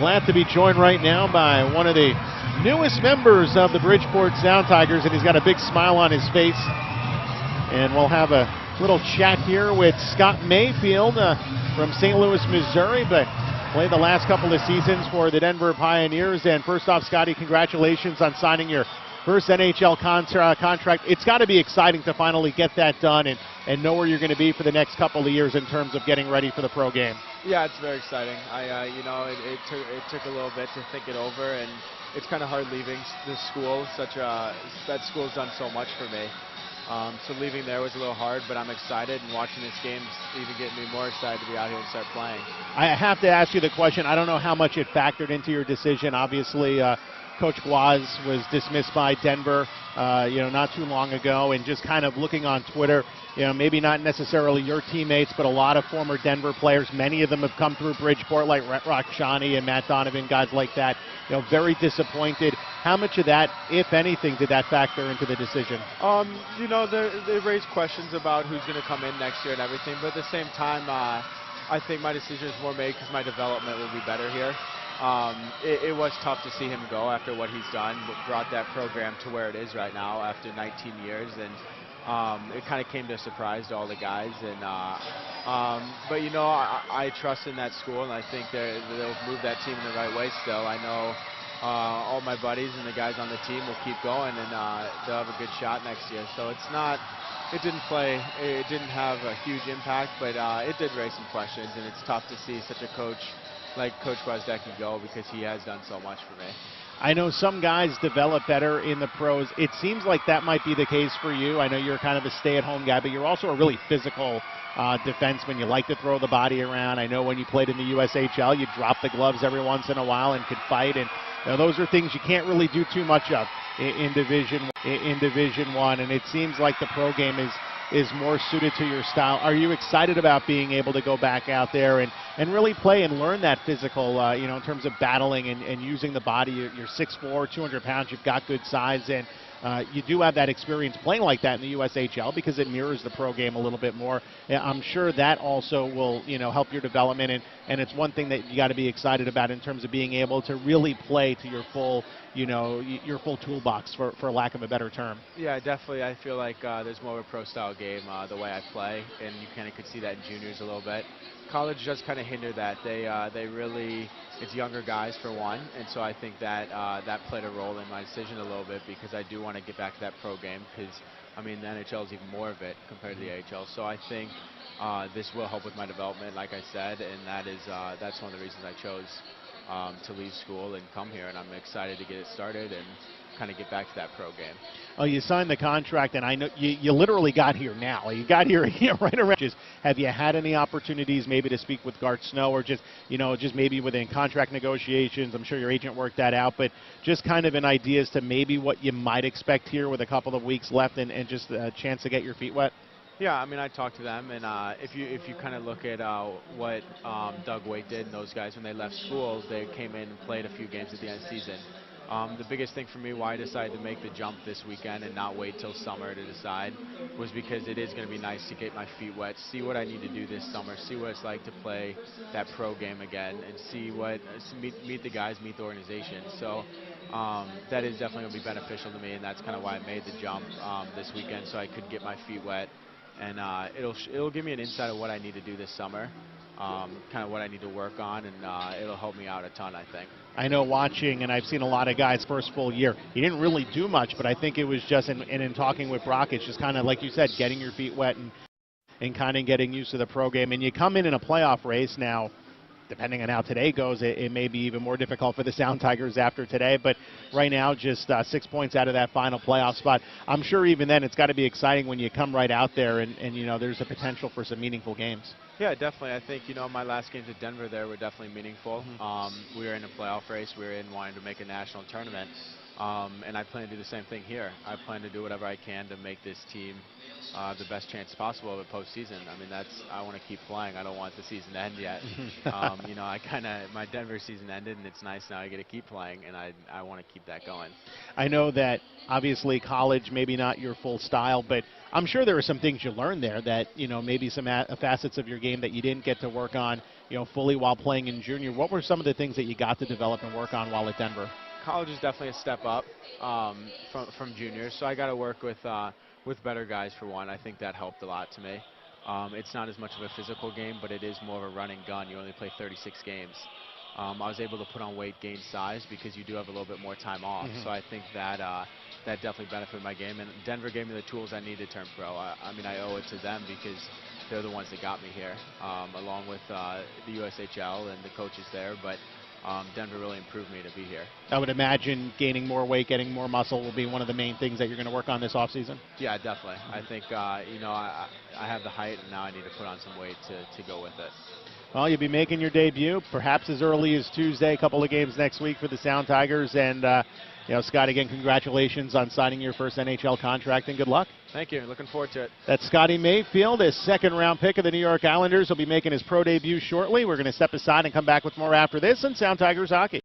Glad to be joined right now by one of the newest members of the Bridgeport Sound Tigers, and he's got a big smile on his face. And we'll have a little chat here with Scott Mayfield from St. Louis, Missouri, but played the last couple of seasons for the Denver Pioneers. And first off, Scotty, congratulations on signing your first NHL contract. It's got to be exciting to finally get that done and know where you're going to be for the next couple of years in terms of getting ready for the pro game. Yeah, it's very exciting. It took a little bit to think it over, and it's kind of hard leaving the school. That school's done so much for me. So leaving there was a little hard, but I'm excited, and watching this game even getting me more excited to be out here and start playing. I have to ask you the question. I don't know how much it factored into your decision. Obviously, Coach Guaz was dismissed by Denver, not too long ago, and just kind of looking on Twitter, maybe not necessarily your teammates, but a lot of former Denver players. Many of them have come through Bridgeport, like Rhett Rockshani and Matt Donovan, guys like that. Very disappointed. How much of that, if anything, did that factor into the decision? They raised questions about who's going to come in next year and everything, but at the same time, I think my decision is more made because my development will be better here. It was tough to see him go after what he's done, brought that program to where it is right now after 19 years, and it kind of came to a surprise to all the guys. But I trust in that school, and I think they'll move that team in the right way still. I know all my buddies and the guys on the team will keep going, and they'll have a good shot next year. So it didn't have a huge impact, but it did raise some questions, and it's tough to see such a coach like Coach Gwozdecki go because he has done so much for me. I know some guys develop better in the pros. It seems like that might be the case for you. I know you're kind of a stay-at-home guy, but you're also a really physical defenseman. You like to throw the body around. I know when you played in the USHL, you drop the gloves every once in a while and could fight. And those are things you can't really do too much of in Division I. And it seems like the pro game is more suited to your style. Are you excited about being able to go back out there and really play and learn that physical, in terms of battling and using the body? You're 6'4", 200 pounds, you've got good size, and you do have that experience playing like that in the USHL because it mirrors the pro game a little bit more. I'm sure that also will, help your development, and it's one thing that you got to be excited about in terms of being able to really play to your full, your full toolbox, for lack of a better term. Yeah, definitely. I feel like there's more of a pro-style game the way I play, and you kind of could see that in juniors a little bit. College does kind of hinder that. They really, it's younger guys for one, and so I think that that played a role in my decision a little bit because I do want to get back to that pro game because, the NHL is even more of it compared to the AHL. So I think this will help with my development, like I said, and that's one of the reasons I chose to leave school and come here, and I'm excited to get it started and kind of get back to that pro game. Oh, you signed the contract, and I know you literally got here now. You got here right around. Have you had any opportunities maybe to speak with Garth Snow, or just maybe within contract negotiations? I'm sure your agent worked that out, but just kind of an idea as to maybe what you might expect here with a couple of weeks left and just a chance to get your feet wet? Yeah, I talked to them, and if you kind of look at what Doug Waite did and those guys when they left schools, they came in and played a few games at the end of the season. The biggest thing for me why I decided to make the jump this weekend and not wait till summer to decide was because it is going to be nice to get my feet wet, see what I need to do this summer, see what it's like to play that pro game again, and see meet the guys, meet the organization. So that is definitely going to be beneficial to me, and that's kind of why I made the jump this weekend, so I could get my feet wet. And it'll give me an insight of what I need to do this summer, kind of what I need to work on, and it'll help me out a ton, I think. I know watching, and I've seen a lot of guys first full year, he didn't really do much, but I think it was just, in talking with Brock, it's just kind of, like you said, getting your feet wet and kind of getting used to the pro game. And you come in a playoff race now. Depending on how today goes, it may be even more difficult for the Sound Tigers after today. But right now, just 6 points out of that final playoff spot. I'm sure even then it's got to be exciting when you come right out there and there's a potential for some meaningful games. Yeah, definitely. I think, my last games at Denver there were definitely meaningful. We were in a playoff race. We were in wanting to make a national tournament. And I plan to do the same thing here. I plan to do whatever I can to make this team the best chance possible of a postseason. I mean, I want to keep playing. I don't want the season to end yet. My Denver season ended, and it's nice now I get to keep playing, and I want to keep that going. I know that obviously college, maybe not your full style, but I'm sure there were some things you learned there that, maybe some facets of your game that you didn't get to work on, fully while playing in junior. What were some of the things that you got to develop and work on while at Denver? College is definitely a step up from juniors, so I got to work with better guys for one. I think that helped a lot to me. It's not as much of a physical game, but it is more of a run and gun. You only play 36 games. I was able to put on weight, gain size, because you do have a little bit more time off. So I think that that definitely benefited my game, and Denver gave me the tools I need to turn pro. I mean, I owe it to them because they're the ones that got me here, along with the USHL and the coaches there. But Denver really improved me to be here. I would imagine gaining more weight, getting more muscle will be one of the main things that you're going to work on this offseason. Yeah, definitely. I think, I have the height, and now I need to put on some weight to go with it. Well, you'll be making your debut perhaps as early as Tuesday, a couple of games next week for the Sound Tigers. And, Scott, again, congratulations on signing your first NHL contract, and good luck. Thank you. Looking forward to it. That's Scotty Mayfield, a second-round pick of the New York Islanders. He'll be making his pro debut shortly. We're going to step aside and come back with more after this on Sound Tigers Hockey.